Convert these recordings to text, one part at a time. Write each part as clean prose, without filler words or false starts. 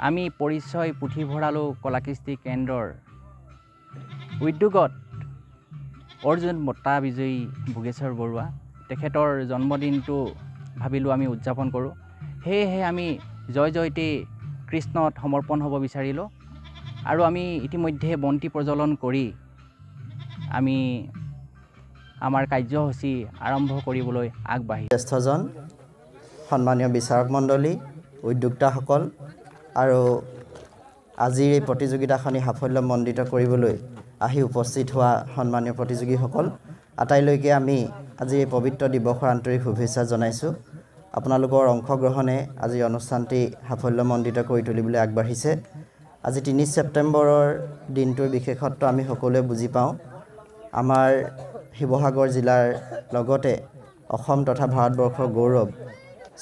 আমি পৰিচয় পুথিভঁৰালো কলাকৃষ্টি কেন্দ্ৰৰ উদ্যোগত অৰ্জুন বঁটা বিজয়ী ভোগেশ্বৰ বৰুৱা তেখেতৰ জন্মদিনটো ভাবিলোঁ আমি উদযাপন কৰোঁ। সেয়েহে আমি জয় জয়তে কৃষ্ণত সমৰ্পণ হ'ব বিচাৰিলোঁ আৰু আমি ইতিমধ্যে বন্তি প্ৰজ্বলন কৰি আমি আমাৰ কাৰ্যসূচী আৰম্ভ কৰিবলৈ আগবাঢ়ি জ্যেষ্ঠজন সন্মানীয় বিচাৰক মণ্ডলী উদ্যোক্তাসকল আৰু আজিৰ এই প্ৰতিযোগিতাখনি সাফল্যমণ্ডিত কৰিবলৈ আহি উপস্থিত হোৱা সন্মানীয় প্ৰতিযোগীসকল আটাইলৈকে আমি আজি এই পবিত্ৰ দিৱসৰ আন্তৰিক শুভেচ্ছা জনাইছোঁ। আপোনালোকৰ অংশগ্ৰহণে আজি অনুষ্ঠানটি সাফল্যমণ্ডিত কৰি তুলিবলৈ আগবাঢ়িছে। আজি ৩ ছেপ্টেম্বৰৰ দিনটোৰ বিশেষত্ব আমি সকলোৱে বুজি পাওঁ। আমাৰ শিৱসাগৰ জিলাৰ লগতে অসম তথা ভাৰতবৰ্ষৰ গৌৰৱ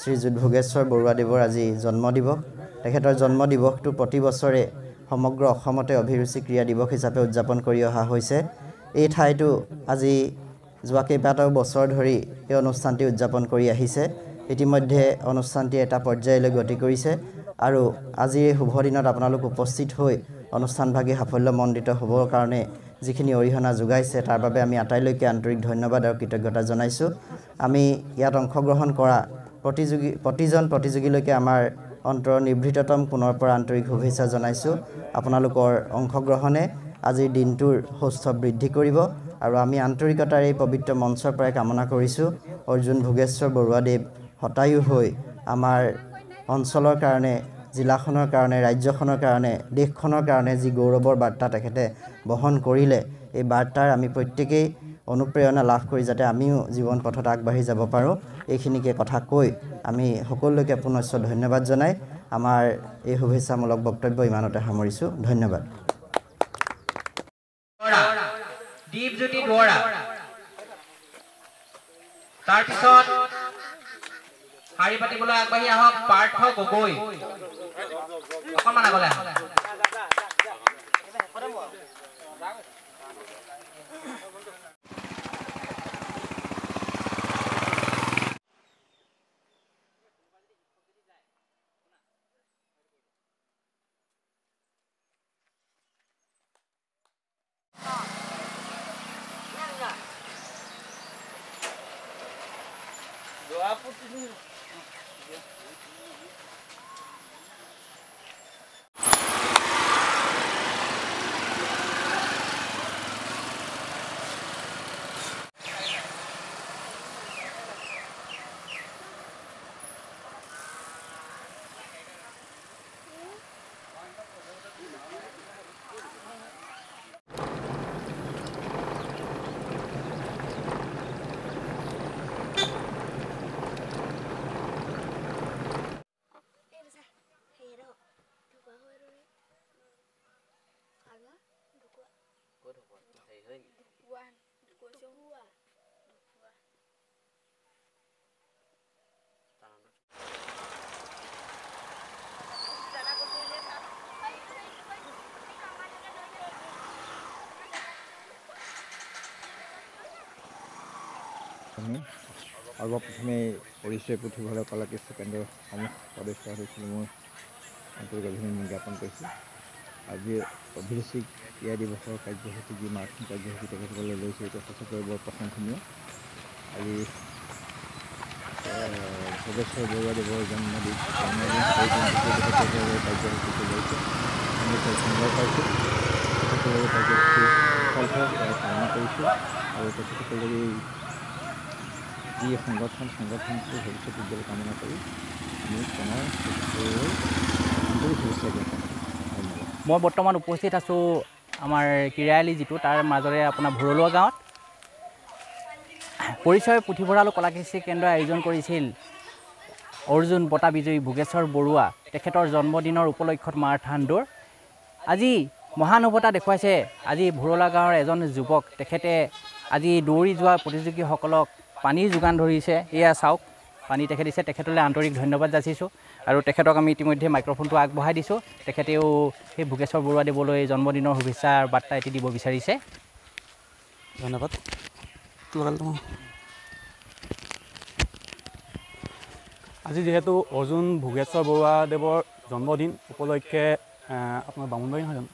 শ্ৰীযুত ভোগেশ্বৰ বৰুৱাদেৱৰ আজি জন্মদিৱস। তেখেতৰ জন্মদিৱসটো প্ৰতি বছৰে সমগ্ৰ অসমতে অভিৰুচি ক্ৰীড়া দিৱস হিচাপে উদযাপন কৰি অহা হৈছে। এই ঠাইতো আজি যোৱা কেইবাটাও বছৰ ধৰি এই অনুষ্ঠানটি উদযাপন কৰি আহিছে। ইতিমধ্যে অনুষ্ঠানটি এটা পৰ্যায়লৈ গতি কৰিছে আৰু আজিৰ এই শুভ দিনত আপোনালোক উপস্থিত হৈ অনুষ্ঠানভাগী সাফল্যমণ্ডিত হ'বৰ কাৰণে যিখিনি অৰিহণা যোগাইছে তাৰ বাবে আমি আটাইলৈকে আন্তৰিক ধন্যবাদ আৰু কৃতজ্ঞতা জনাইছোঁ। আমি ইয়াত অংশগ্ৰহণ কৰা প্ৰতিজন প্ৰতিযোগীলৈকে আমাৰ অন্তৰৰ নিভৃততম কোণৰ পৰা আন্তৰিক শুভেচ্ছা জনাইছোঁ। আপোনালোকৰ অংশগ্ৰহণে আজিৰ দিনটোৰ সৌষ্ঠৱ বৃদ্ধি কৰিব আৰু আমি আন্তৰিকতাৰ এই পবিত্ৰ মঞ্চৰ পৰাই কামনা কৰিছোঁ অৰ্জুন ভোগেশ্বৰ বৰুৱাদেৱ শতায়ু হৈ আমাৰ অঞ্চলৰ কাৰণে, জিলাখনৰ কাৰণে, ৰাজ্যখনৰ কাৰণে, দেশখনৰ কাৰণে যি গৌৰৱৰ বাৰ্তা তেখেতে বহন কৰিলে, এই বাৰ্তাৰ আমি প্ৰত্যেকেই অনুপ্ৰেৰণা লাভ কৰি যাতে আমিও জীৱন পথত আগবাঢ়ি যাব পাৰোঁ, এইখিনিকে কথা কৈ আমি সকলোকে পুনশ্চ ধন্যবাদ জনাই আমাৰ এই শুভেচ্ছামূলক বক্তব্য ইমানতে সামৰিছোঁ। ধন্যবাদ। দীপজ্যোতি দুৱৰা, তাৰপিছত শাৰী পাতিবলৈ আগবাঢ়ি আহক পাৰ্থ গগৈ। অকণমান আগলৈ আহক। সৰ্বপ্ৰথমে পৰিচয় পুথিভঁৰাল কলাকৃষ্টি কেন্দ্ৰৰ সমূহ সদস্য সদস্যলৈ মই আন্তৰিক অভিনন্দন জ্ঞাপন কৰিছোঁ। আজি অভিৰুচি ক্ৰীড়া দিৱসৰ কাৰ্যসূচী যি মাৰাথন কাৰ্যসূচী তেখেতসকলে লৈছে এইটো সঁচাকৈ বৰ প্ৰশংসনীয়। আজি ভোগেশ্বৰ বৰুৱাদেৱৰ জন্মদিন কাৰ্যসূচীটো লৈছে। আমি সুন্দৰ পাইছোঁ, তেখেতসকলৰ কাৰ্যসূচী সফল হওক কামনা কৰিছোঁ আৰু তেখেতসকলৰ যি সংগঠনটো ভৱিষ্যত উজ্জ্বল কামনা কৰি আমি পুনৰ আন্তৰিক শুভেচ্ছা জ্ঞাপন কৰিছোঁ। ধন্যবাদ। মই বৰ্তমান উপস্থিত আছোঁ আমাৰ কিৰায়ালি যিটো তাৰ মাজৰে আপোনাৰ ভৰলুৱা গাঁৱত। পৰিচয় পুথিভঁৰাল কলাকৃষ্টি কেন্দ্ৰই আয়োজন কৰিছিল অৰ্জুন বঁটা বিজয়ী ভোগেশ্বৰ বৰুৱা তেখেতৰ জন্মদিনৰ উপলক্ষত মাৰাথান দৌৰ। আজি মহানুভৱতা দেখুৱাইছে আজি ভৰলুৱা গাঁৱৰ এজন যুৱক, তেখেতে আজি দৌৰি যোৱা প্ৰতিযোগীসকলক পানীৰ যোগান ধৰিছে। এয়া চাওক, পানী তেখেত দিছে, তেখেতলৈ আন্তৰিক ধন্যবাদ যাচিছোঁ আৰু তেখেতক আমি ইতিমধ্যে মাইক্ৰফোনটো আগবঢ়াই দিছোঁ। তেখেতেও সেই ভোগেশ্বৰ বৰুৱাদেৱলৈ জন্মদিনৰ শুভেচ্ছাৰ বাৰ্তা এটি দিব বিচাৰিছে। ধন্যবাদ। আজি যিহেতু অৰ্জুন ভোগেশ্বৰ বৰুৱাদেৱৰ জন্মদিন উপলক্ষে আপোনাৰ বামুণবাৰী নহয় জানো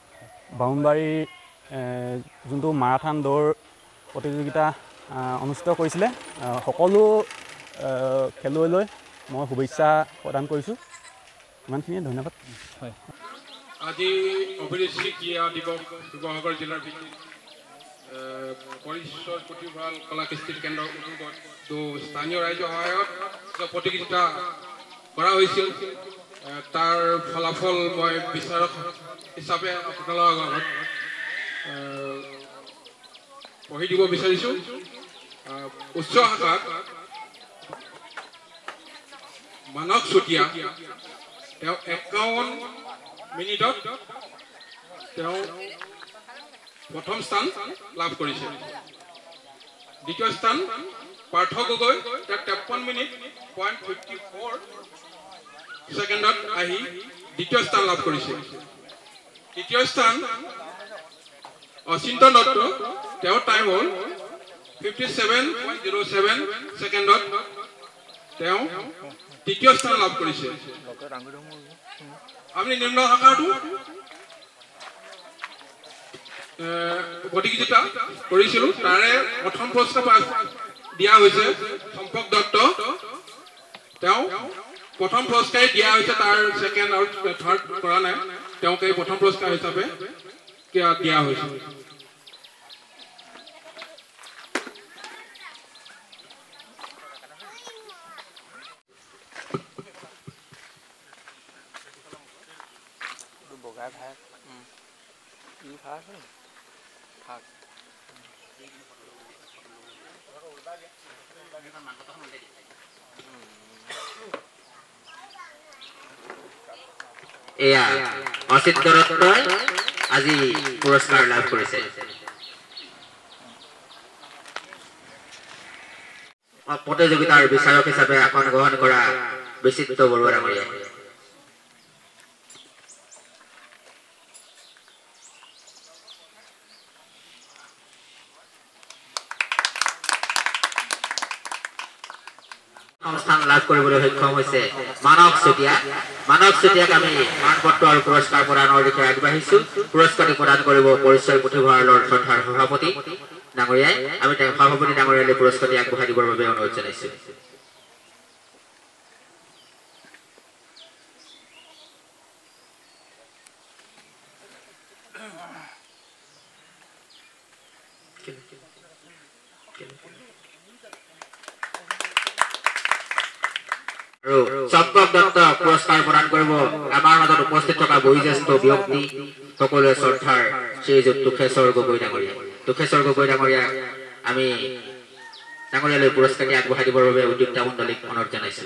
বামুণবাৰীৰ যোনটো মাৰাথান দৌৰ প্ৰতিযোগিতা অনুষ্ঠিত কৰিছিলে সকলো খেলুৱৈলৈ মই শুভেচ্ছা প্ৰদান কৰিছোঁ ইমানখিনিয়ে ধন্যবাদ হয় আজি অভিৰুচি ক্ৰীড়া দিৱস শিৱসাগৰ জিলাৰ পৰিচয় পুথিভঁৰাল কলা কৃষ্টি কেন্দ্ৰৰ উদ্যোগত তো স্থানীয় ৰাইজৰ সহায়ত প্ৰতিযোগিতা কৰা হৈছিল তাৰ ফলাফল মই বিচাৰক হিচাপে আপোনালোকৰ আগত পঢ়ি দিব বিচাৰিছোঁ উচ্চ শাখাত মানস চুতীয়া তেওঁ 51 মিনিটত তেওঁ প্ৰথম স্থান লাভ কৰিছে দ্বিতীয় স্থান পাৰ্থ গগৈ তেওঁ 53 মিনিট .54 ছেকেণ্ডত আহি দ্বিতীয় স্থান লাভ কৰিছে তৃতীয় স্থান অচিন্ত দত্ত তেওঁ টাইম হ'ল 57.07 ছেকেণ্ডত তেওঁ তৃতীয় স্থান লাভ কৰিছে আমি নিম্ন শাখাটো প্ৰতিযোগিতা কৰিছিলোঁ তাৰে প্ৰথম পুৰস্কাৰ দিয়া হৈছে সম্পক দত্ত তেওঁ প্ৰথম পুৰস্কাৰেই দিয়া হৈছে তাৰ ছেকেণ্ড আৰু থাৰ্ড কৰা নাই তেওঁক এই প্ৰথম পুৰস্কাৰ হিচাপে দিয়া হৈছে এয়া অচিন্ত দত্তই আজি পুৰস্কাৰ লাভ কৰিছে প্ৰতিযোগিতাৰ বিচাৰক হিচাপে আসন গ্ৰহণ কৰা বিচিত্ৰ বৰুৱা ডাঙৰীয়া স্থান লাভ কৰিবলৈ সক্ষম হৈছে মানস চুতীয়াক আমি মানপত্ৰ আৰু পুৰস্কাৰ প্ৰদানৰ দিশে আগবাঢ়িছো পুৰস্কাৰটি প্ৰদান কৰিব পৰিচয় পুথিভঁৰালৰ শ্ৰদ্ধাৰ সভাপতি ডাঙৰীয়াই আমি তেওঁ সভাপতি ডাঙৰীয়ালৈ পুৰস্কাৰটি আগবঢ়াই দিবৰ বাবে অনুৰোধ জনাইছো সম্পক দত্ত পুৰস্কাৰ প্ৰদান কৰিব আমাৰ মাজত উপস্থিত থকা বয়োজ্যেষ্ঠ ব্যক্তি সকলোৱে শ্ৰদ্ধাৰ শ্ৰীযুত তুষেশ্বৰ গগৈ ডাঙৰীয়া আমি ডাঙৰীয়ালৈ পুৰস্কাৰটি আগবঢ়াই দিবৰ বাবে উদ্যোক্তা মণ্ডলীক অনুৰোধ জনাইছো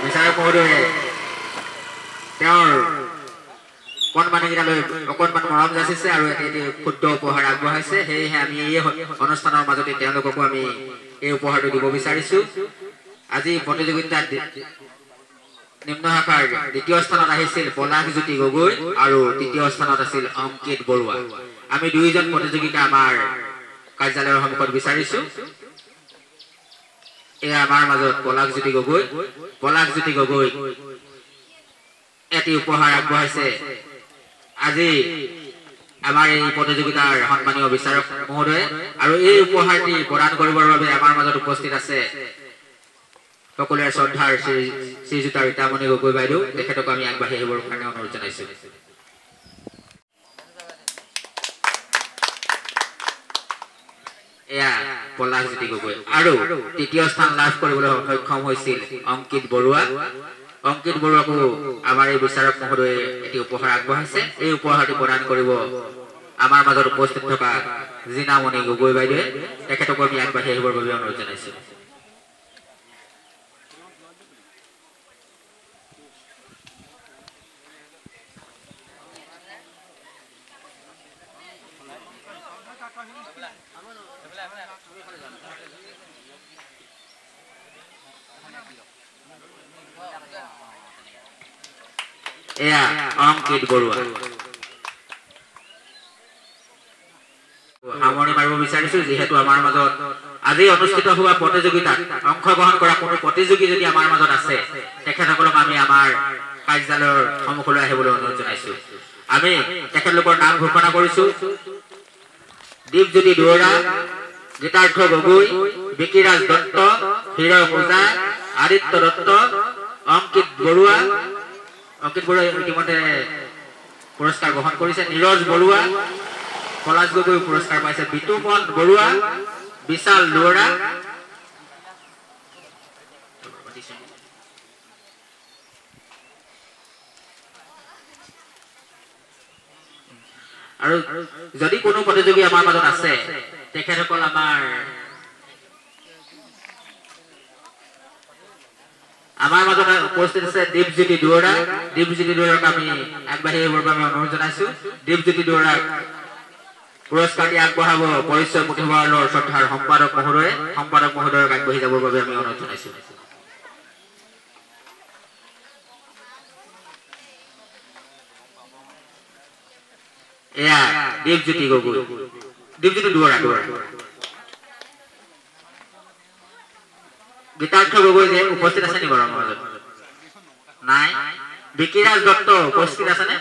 বিচাৰক মহোদয়ে তেওঁৰ কণমানিকেইটালৈ অকণমান মৰম যাচিছে আৰু এটি ক্ষুদ্ৰ উপহাৰ আগবঢ়াইছে সেয়েহে আমি এই অনুষ্ঠানৰ মাজতে তেওঁলোককো আমি এই উপহাৰটো দিব বিচাৰিছোঁ আজি প্ৰতিযোগিতাত নিম্ন শাখাৰ দ্বিতীয় স্থানত আহিছিল পলাশজ্যোতি গগৈ আৰু তৃতীয় স্থানত আছিল অংকিত বৰুৱা আমি দুইজন প্ৰতিযোগিতা আমাৰ কাৰ্যালয়ৰ সন্মুখত বিচাৰিছোঁ এয়া আমাৰ মাজত পলাশজ্যোতি গগৈ এটি উপহাৰ আগবঢ়াইছে আজি আমাৰ এই প্ৰতিযোগিতাৰ সন্মানীয় বিচাৰক মহোদয় আৰু এই উপহাৰটি প্ৰদান কৰিবৰ বাবে আমাৰ মাজত উপস্থিত আছে সকলোৰে শ্ৰদ্ধাৰ শ্ৰীযুত ৰীতামণি গগৈ বাইদেউ তেখেতক আমি আগবাঢ়ি আহিবৰ কাৰণে অনুৰোধ জনাইছো এয়া পলাশজ্যোতি গগৈ আৰু তৃতীয় স্থান লাভ কৰিবলৈ সক্ষম হৈছিল অংকিত বৰুৱাকো আমাৰ এই বিচাৰক মহোদয়ে এটি উপহাৰ আগবঢ়াইছে এই উপহাৰটি প্ৰদান কৰিব আমাৰ মাজত উপস্থিত থকা জিনামণি গগৈ বাইদেৱে তেখেতকো আমি আগবাঢ়ি আহিবৰ বাবে অনুৰোধ জনাইছো এয়া অংকিত বৰুৱা সামৰণি মাৰিব বিচাৰিছোঁ যিহেতু আমাৰ মাজত আজি অনুষ্ঠিত হোৱা প্ৰতিযোগিতাত অংশগ্ৰহণ কৰা কোনো প্ৰতিযোগী যদি আমাৰ মাজত আছে তেখেতসকলক আমি আমাৰ কাৰ্যালয়ৰ সন্মুখলৈ আহিবলৈ অনুৰোধ জনাইছোঁ আমি তেখেতলোকৰ নাম ঘোষণা কৰিছোঁ দীপজ্যোতি দুৱৰা গীতাৰ্থ গগৈ বিকিৰাজ দত্ত হীৰক ওজা আদিত্য দত্ত অংকিত বৰুৱা ইতিমধ্যে পুৰস্কাৰ গ্ৰহণ কৰিছে নীৰজ বৰুৱা পলাশ গগৈ পুৰস্কাৰ পাইছে বিতুপন বৰুৱা বিশাল দুৱৰা আৰু যদি কোনো প্ৰতিযোগী আমাৰ মাজত আছে তেখেতসকল আমাৰ মাজত উপস্থিত আছে দীপজ্যোতি দুৱৰাক আমি আগবাঢ়ি আহিবৰ বাবে অনুৰোধ জনাইছোঁ দীপজ্যোতি দুৱৰাক পুৰস্কাৰ দি আগবঢ়াব পৰিচয় পুথিভঁৰালৰ শ্ৰদ্ধাৰ সম্পাদক মহোদয়ক আগবাঢ়ি যাবৰ বাবে আমি অনুৰোধ জনাইছোঁ এয়া দীপজ্যোতি দুৱৰা গীতাৰ্থ গগৈ যে উপস্থিত আছে নেকি বাৰু আমাৰ মাজত নাই বিকিৰাজ দত্ত উপস্থিত আছেনে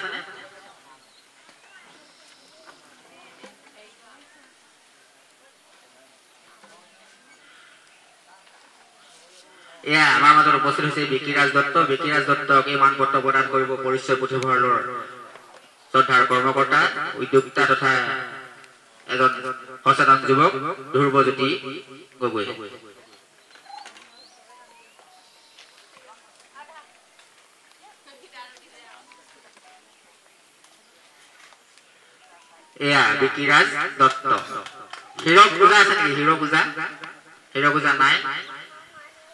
এয়া আমাৰ মাজত উপস্থিত হৈছে বিকিৰাজ দত্তক এই মানপত্ৰ প্ৰদান কৰিব পৰিচয় পুথিভঁৰালৰ শ্ৰদ্ধাৰ কৰ্মকৰ্তা উদ্যোক্তা তথা এজন সচেতন যুৱক ধ্ৰুৱজ্যোতি গগৈ এয়া বিকিৰাজ দত্ত হীৰক ওজা আছে নেকি হীৰক ওজা নাই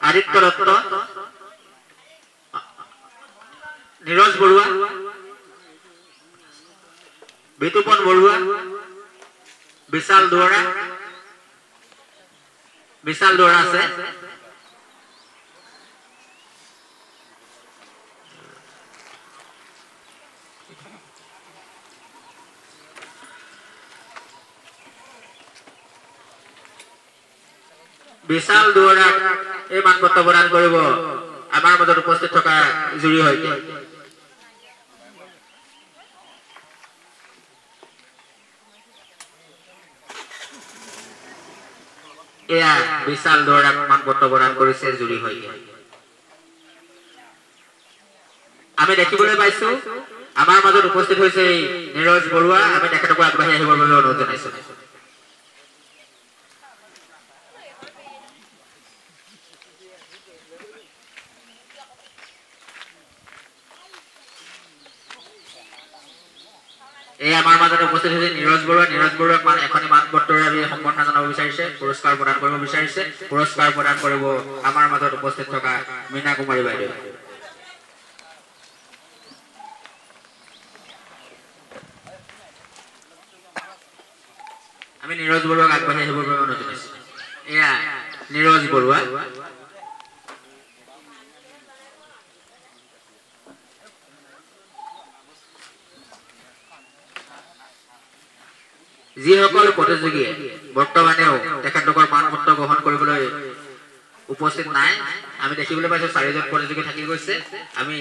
আদিত্য দত্ত নীৰজ বৰুৱা বিতুপন বৰুৱা বিশাল দুৱৰা আছে বিশাল দুৱৰাক এই মানপত্ৰ প্ৰদান কৰিব আমাৰ মাজত উপস্থিত থকা জুৰি সৈতে এয়া বিশাল দুৱৰাক মানপত্ৰ প্ৰদান কৰিছে জুৰি সৈতে আমি দেখিবলৈ পাইছোঁ আমাৰ মাজত উপস্থিত হৈছে নীৰজ বৰুৱা আমি তেখেতকো আগবাঢ়ি আহিবৰ বাবে অনুৰোধ জনাইছোঁ এই আমাৰ মাজত উপস্থিত হৈছে নীৰজ বৰুৱাক এখনি মানপত্ৰৰে আমি সম্বৰ্ধনা জনাব বিচাৰিছে পুৰস্কাৰ প্ৰদান কৰিব বিচাৰিছে পুৰস্কাৰ প্ৰদান কৰিব আমাৰ মাজত উপস্থিত থকা মীনা কুমাৰী বাইদেউ আমি নীৰজ বৰুৱাক আগবাঢ়ি আহিবৰ বাবে অনুৰোধ জনাইছোঁ এয়া নীৰজ বৰুৱা যিসকল প্ৰতিযোগীয়ে বৰ্তমানেও তেখেতলোকৰ মানপত্ৰ গ্ৰহণ কৰিবলৈ উপস্থিত নাই আমি দেখিবলৈ পাইছোঁ 4জন প্ৰতিযোগী থাকি গৈছে আমি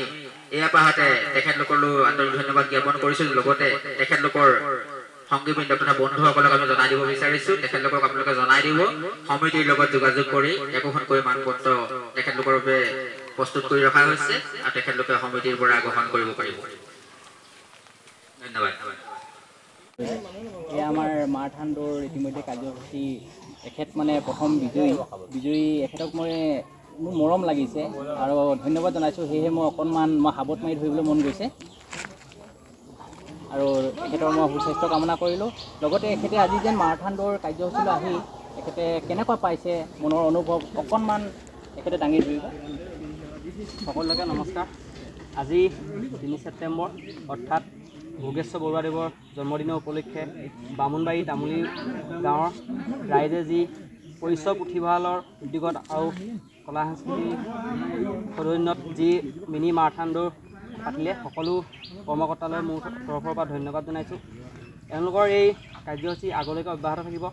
এয়া পাহতে তেখেতলোকলৈ আন্তৰিক ধন্যবাদ জ্ঞাপন কৰিছোঁ লগতে তেখেতলোকৰ সংগীবৃন্দ তথা বন্ধুসকলক আমি জনাই দিব বিচাৰিছোঁ তেখেতলোকক আপোনালোকে জনাই দিব সমিতিৰ লগত যোগাযোগ কৰি একোখনকৈ মানপত্ৰ তেখেতলোকৰ বাবে প্ৰস্তুত কৰি ৰখা হৈছে আৰু তেখেতলোকে সমিতিৰ পৰা গ্ৰহণ কৰিব পাৰিব ধন্যবাদ এয়া আমাৰ মাৰাথান দৌৰ ইতিমধ্যে কাৰ্যসূচী এখেত মানে প্ৰথম বিজয়ী এখেতক মোৰ মৰম লাগিছে আৰু ধন্যবাদ জনাইছোঁ সেয়েহে মই অকণমান হাবত মাৰি ধৰিবলৈ মন গৈছে আৰু এখেতৰ মই সুস্বাস্থ্য কামনা কৰিলোঁ লগতে এখেতে আজি যেন মাৰাথান দৌৰ কাৰ্যসূচীলৈ আহি এখেতে কেনেকুৱা পাইছে মনৰ অনুভৱ অকণমান এখেতে দাঙি ধৰিব সকলোকে নমস্কাৰ আজি 3 ছেপ্টেম্বৰ অৰ্থাৎ ভোগেশ্বৰ বৰুৱাদেৱৰ জন্মদিনৰ উপলক্ষে বামুণবাৰী তামুলী গাঁৱৰ ৰাইজে যি পৰিচয় পুথিভঁৰালৰ উদ্যোগত আৰু কলা সংস্কৃতি সৌজন্যত যি মিনি মাৰাথান দৌৰ পাতিলে সকলো কৰ্মকৰ্তালৈ মোৰ তৰফৰ পৰা ধন্যবাদ জনাইছোঁ এওঁলোকৰ এই কাৰ্যসূচী আগলৈকে অব্যাহত থাকিব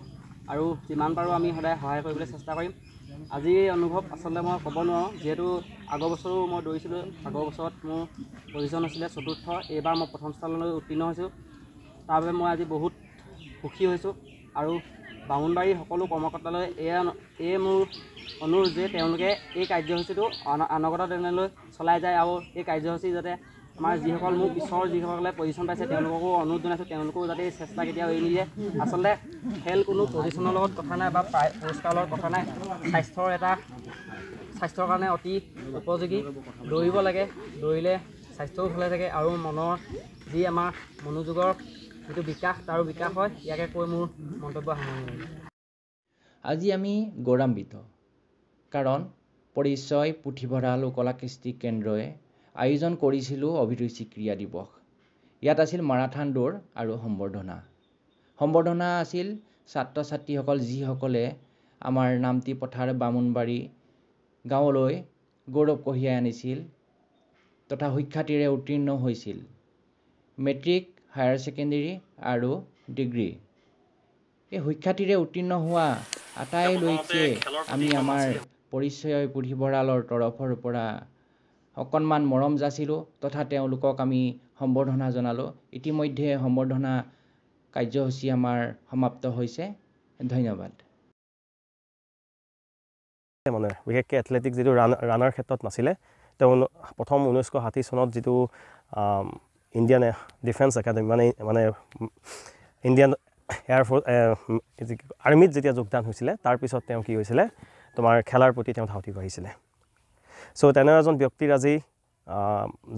আৰু যিমান পাৰোঁ আমি সদায় সহায় কৰিবলৈ চেষ্টা কৰিম। আজিৰ এই অনুভৱ আচলতে মই ক'ব নোৱাৰোঁ, যিহেতু আগৰ বছৰো মই দৌৰিছিলোঁ। আগৰ বছৰত মোৰ পজিশ্যন আছিলে 4ৰ্থ, এইবাৰ মই 1ম স্থানলৈ উত্তীৰ্ণ হৈছোঁ। তাৰ বাবে মই আজি বহুত সুখী হৈছোঁ আৰু বামুণবাৰীৰ সকলো কৰ্মকৰ্তালৈ এয়ে মোৰ অনুৰোধ যে তেওঁলোকে এই কাৰ্যসূচীটো অনাগত দিনলৈ চলাই যায় আৰু এই কাৰ্যসূচী যাতে আমাৰ যিসকল মোৰ পিছৰ যিসকলে পজিশ্যন পাইছে তেওঁলোককো অনুৰোধ জনাইছোঁ, তেওঁলোকেও যাতে এই চেষ্টা কেতিয়াও এৰি নিদিয়ে। আচলতে খেল কোনো পজিশ্যনৰ লগত কথা নাই বা পুৰস্কাৰৰ লগত কথা নাই, স্বাস্থ্যৰ কাৰণে অতি উপযোগী। দৌৰিব লাগে, দৌৰিলে স্বাস্থ্যও ভালে থাকে আৰু মনৰ যি আমাৰ মনোযোগৰ যিটো বিকাশ তাৰো বিকাশ হয়। ইয়াকে কৈ মোৰ মন্তব্য সামৰণি মাৰিলোঁ। আজি আমি গৌৰৱান্বিত, কাৰণ পৰিচয় পুথিভঁৰাল আৰু কলাকৃষ্টি কেন্দ্ৰই আয়োজন কৰিছিলোঁ অভিৰুচি ক্ৰীড়া দিৱস। ইয়াত আছিল মাৰাথান দৌৰ আৰু সম্বৰ্ধনা আছিল ছাত্ৰ ছাত্ৰীসকল যিসকলে আমাৰ নামতি পথাৰ বামুণবাৰী গাঁৱলৈ গৌৰৱ কঢ়িয়াই আনিছিল তথা সুখ্যাতিৰে উত্তীৰ্ণ হৈছিল মেট্ৰিক, হায়াৰ ছেকেণ্ডেৰী আৰু ডিগ্ৰী। এই সুখ্যাতিৰে উত্তীৰ্ণ হোৱা আটাইলৈকে আমি আমাৰ পৰিচয় পুথিভঁৰালৰ তৰফৰ পৰা অকণমান মৰম যাচিলোঁ তথা তেওঁলোকক আমি সম্বৰ্ধনা জনালোঁ। ইতিমধ্যে সম্বৰ্ধনা কাৰ্যসূচী আমাৰ সমাপ্ত হৈছে। ধন্যবাদ। মানে বিশেষকৈ এথলেটিক যিটো ৰাণাৰ ক্ষেত্ৰত নাছিলে, তেওঁ প্ৰথম 1960 চনত যিটো ইণ্ডিয়ান ডিফেন্স একাডেমি মানে ইণ্ডিয়ান এয়াৰফ'ৰ্চ আৰ্মিত যেতিয়া যোগদান হৈছিলে, তাৰপিছত তেওঁ কি হৈছিলে, তোমাৰ খেলাৰ প্ৰতি তেওঁ ধাউতি বাঢ়িছিলে। চ' তেনে এজন ব্যক্তিৰ আজি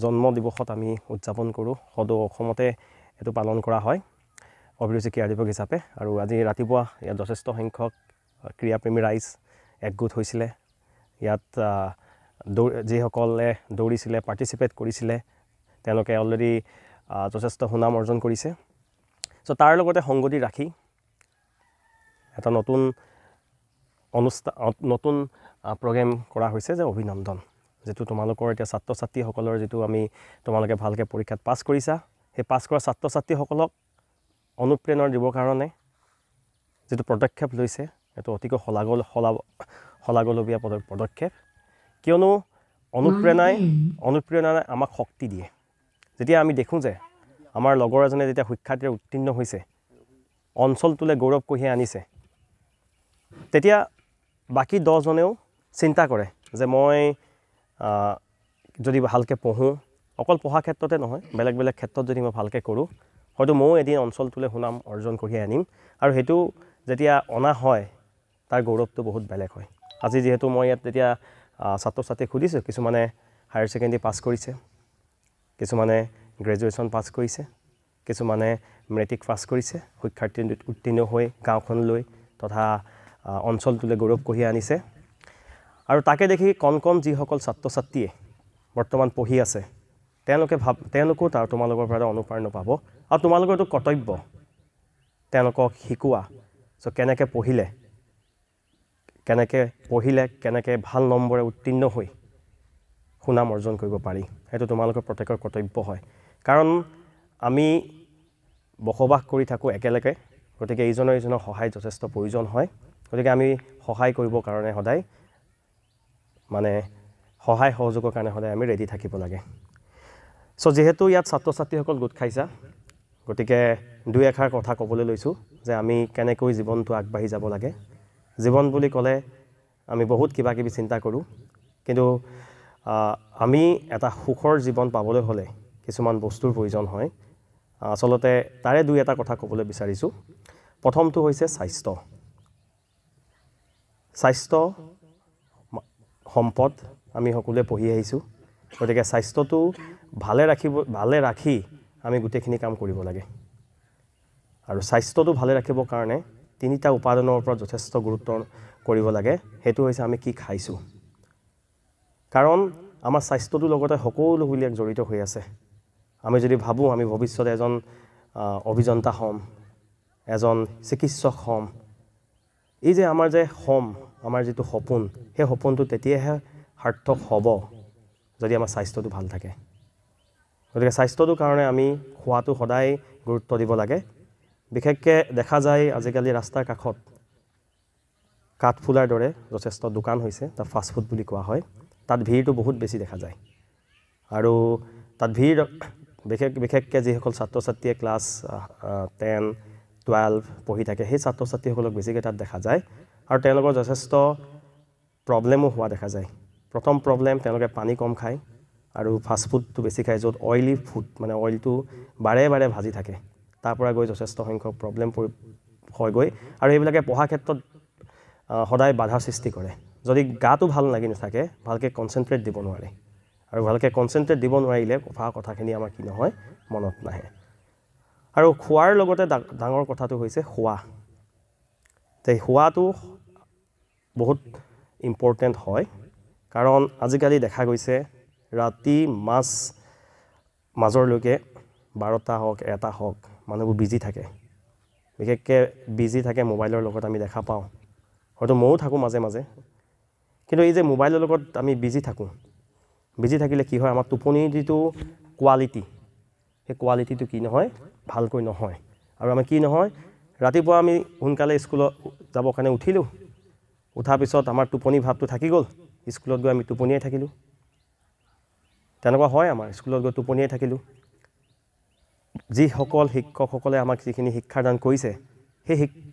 জন্ম দিৱসত আমি উদযাপন কৰোঁ। সদৌ অসমতে এইটো পালন কৰা হয় অভিৰুচি ক্ৰীড়া দিৱস হিচাপে। আৰু আজি ৰাতিপুৱা ইয়াত যথেষ্ট সংখ্যক ক্ৰীড়াপ্ৰেমী ৰাইজ একগোট হৈছিলে। ইয়াত যিসকলে দৌৰিছিলে, পাৰ্টিচিপেট কৰিছিলে, তেওঁলোকে অলৰেডি যথেষ্ট সুনাম অৰ্জন কৰিছে। চ' তাৰ লগতে সংগতি ৰাখি এটা নতুন প্ৰগ্ৰেম কৰা হৈছে যে অভিনন্দন, যিটো তোমালোকৰ এতিয়া ছাত্ৰ ছাত্ৰীসকলৰ যিটো তোমালোকে ভালকৈ পৰীক্ষাত পাছ কৰিছা, সেই পাছ কৰা ছাত্ৰ ছাত্ৰীসকলক অনুপ্ৰেৰণা দিবৰ কাৰণে যিটো পদক্ষেপ লৈছে, এইটো অতিকৈ শলাগলবীয়া পদক্ষেপ। কিয়নো অনুপ্ৰেৰণাই আমাক শক্তি দিয়ে। যেতিয়া আমি দেখোঁ যে আমাৰ লগৰ এজনে যেতিয়া সুখ্যাতিৰে উত্তীৰ্ণ হৈছে, অঞ্চলটোলৈ গৌৰৱ কঢ়িয়াই আনিছে, তেতিয়া বাকী 10জনেও চিন্তা কৰে যে মই যদি ভালকৈ পঢ়োঁ, অকল পঢ়া ক্ষেত্ৰতে নহয়, বেলেগ বেলেগ ক্ষেত্ৰত যদি মই ভালকৈ কৰোঁ, হয়তো ময়ো এদিন অঞ্চলটোলৈ সুনাম অৰ্জন কঢ়িয়াই আনিম। আৰু সেইটো যেতিয়া অনা হয়, তাৰ গৌৰৱটো বহুত বেলেগ হয়। আজি যিহেতু মই ইয়াত যেতিয়া ছাত্ৰ ছাত্ৰীক সুধিছোঁ, কিছুমানে হায়াৰ ছেকেণ্ডেৰী পাছ কৰিছে, কিছুমানে গ্ৰেজুৱেশ্যন পাছ কৰিছে, কিছুমানে মেট্ৰিক পাছ কৰিছে, সুখ্যাতি উত্তীৰ্ণ হৈ গাঁওখনলৈ তথা অঞ্চলটোলৈ গৌৰৱ কঢ়িয়াই আনিছে। আৰু তাকে দেখি কণ যিসকল ছাত্ৰ ছাত্ৰীয়ে বৰ্তমান পঢ়ি আছে, তেওঁলোকেও তোমালোকৰ পৰা অনুপ্ৰেৰণা পাব। আৰু তোমালোকৰ এইটো কৰ্তব্য তেওঁলোকক শিকোৱা। চ' কেনেকৈ পঢ়িলে কেনেকৈ ভাল নম্বৰে উত্তীৰ্ণ হৈ সুনাম অৰ্জন কৰিব পাৰি, সেইটো তোমালোকৰ প্ৰত্যেকৰ কৰ্তব্য হয়। কাৰণ আমি বসবাস কৰি থাকোঁ একেলগে, গতিকে ইজনৰ সহায় যথেষ্ট প্ৰয়োজন হয়। গতিকে আমি সহায় কৰিবৰ কাৰণে সদায় সহায় সহযোগৰ কাৰণে সদায় আমি ৰেডি থাকিব লাগে। চ' যিহেতু ইয়াত ছাত্ৰ ছাত্ৰীসকল গোট খাইছা, গতিকে দুই এষাৰ কথা ক'বলৈ লৈছোঁ যে আমি কেনেকৈ জীৱনটো আগবাঢ়ি যাব লাগে। জীৱন বুলি ক'লে আমি বহুত কিবা কিবি চিন্তা কৰোঁ, কিন্তু আমি এটা সুখৰ জীৱন পাবলৈ হ'লে কিছুমান বস্তুৰ প্ৰয়োজন হয়। আচলতে তাৰে দুই এটা কথা ক'বলৈ বিচাৰিছোঁ। প্ৰথমটো হৈছে স্বাস্থ্য সম্পদ। আমি সকলোৱে পঢ়ি আহিছোঁ, গতিকে স্বাস্থ্যটো ভালে ৰাখি আমি গোটেইখিনি কাম কৰিব লাগে। আৰু স্বাস্থ্যটো ভালে ৰাখিবৰ কাৰণে 3টা উপাদানৰ ওপৰত যথেষ্ট গুৰুত্ব কৰিব লাগে। সেইটো হৈছে আমি কি খাইছোঁ, কাৰণ আমাৰ স্বাস্থ্যটোৰ লগতে সকলোবিলাক জড়িত হৈ আছে। আমি যদি ভাবোঁ আমি ভৱিষ্যতে এজন অভিযন্তা হ'ম, এজন চিকিৎসক হ'ম, এই যে আমাৰ আমাৰ যিটো সপোন, সেই সপোনটো তেতিয়াহে সাৰ্থক হ'ব যদি আমাৰ স্বাস্থ্যটো ভাল থাকে। গতিকে স্বাস্থ্যটোৰ কাৰণে আমি খোৱাটো সদায় গুৰুত্ব দিব লাগে। বিশেষকৈ দেখা যায় আজিকালি ৰাস্তাৰ কাষত কাঠফুলাৰ দৰে যথেষ্ট দোকান হৈছে, তাত ফাষ্টফুড বুলি কোৱা হয়। তাত ভিৰটো বহুত বেছি দেখা যায় আৰু তাত ভিৰ বিশেষকৈ যিসকল ছাত্ৰ ছাত্ৰীয়ে ক্লাছ 10, 12 পঢ়ি থাকে সেই ছাত্ৰ ছাত্ৰীসকলক বেছিকৈ তাত দেখা যায় আৰু তেওঁলোকৰ যথেষ্ট প্ৰব্লেমো হোৱা দেখা যায়। প্ৰথম প্ৰব্লেম, তেওঁলোকে পানী কম খায় আৰু ফাষ্টফুডটো বেছি খায়, য'ত অইলি ফুড মানে অইলটো বাৰে বাৰে ভাজি থাকে, তাৰ পৰা গৈ যথেষ্ট সংখ্যক প্ৰব্লেম হয়গৈ আৰু এইবিলাকে পঢ়া ক্ষেত্ৰত সদায় বাধাৰ সৃষ্টি কৰে। যদি গাটো ভাল লাগি নাথাকে, ভালকৈ কনচেনট্ৰেট দিব নোৱাৰে আৰু ভালকৈ কনচেনট্ৰেট দিব নোৱাৰিলে পঢ়া কথাখিনি আমাৰ কি নহয়, মনত নাহে। আৰু খোৱাৰ লগতে ডাঙৰ কথাটো হৈছে শোৱা। শোৱাটো বহুত ইম্পৰ্টেণ্ট হয়, কাৰণ আজিকালি দেখা গৈছে ৰাতি মাজৰলৈকে 12টা হওক 1টা হওক মানুহবোৰ বিজি থাকে, বিশেষকৈ বিজি থাকে মোবাইলৰ লগত আমি দেখা পাওঁ। হয়তো ময়ো থাকোঁ মাজে মাজে, কিন্তু এই যে মোবাইলৰ লগত আমি বিজি থাকিলে কি হয়, আমাৰ টোপনিৰ যিটো কোৱালিটি, সেই কোৱালিটিটো কি নহয়, ভালকৈ নহয়। আৰু আমাৰ কি নহয়, ৰাতিপুৱা আমি সোনকালে স্কুলত যাবৰ কাৰণে উঠিলোঁ, উঠাৰ পিছত আমাৰ টোপনি ভাৱটো থাকি গ'ল, স্কুলত গৈ আমি টোপনিয়াই থাকিলোঁ। তেনেকুৱা হয়, আমাৰ স্কুলত গৈ টোপনিয়াই থাকিলোঁ। যিসকল শিক্ষকসকলে আমাক যিখিনি শিক্ষাদান কৰিছে সেই শিক্ষা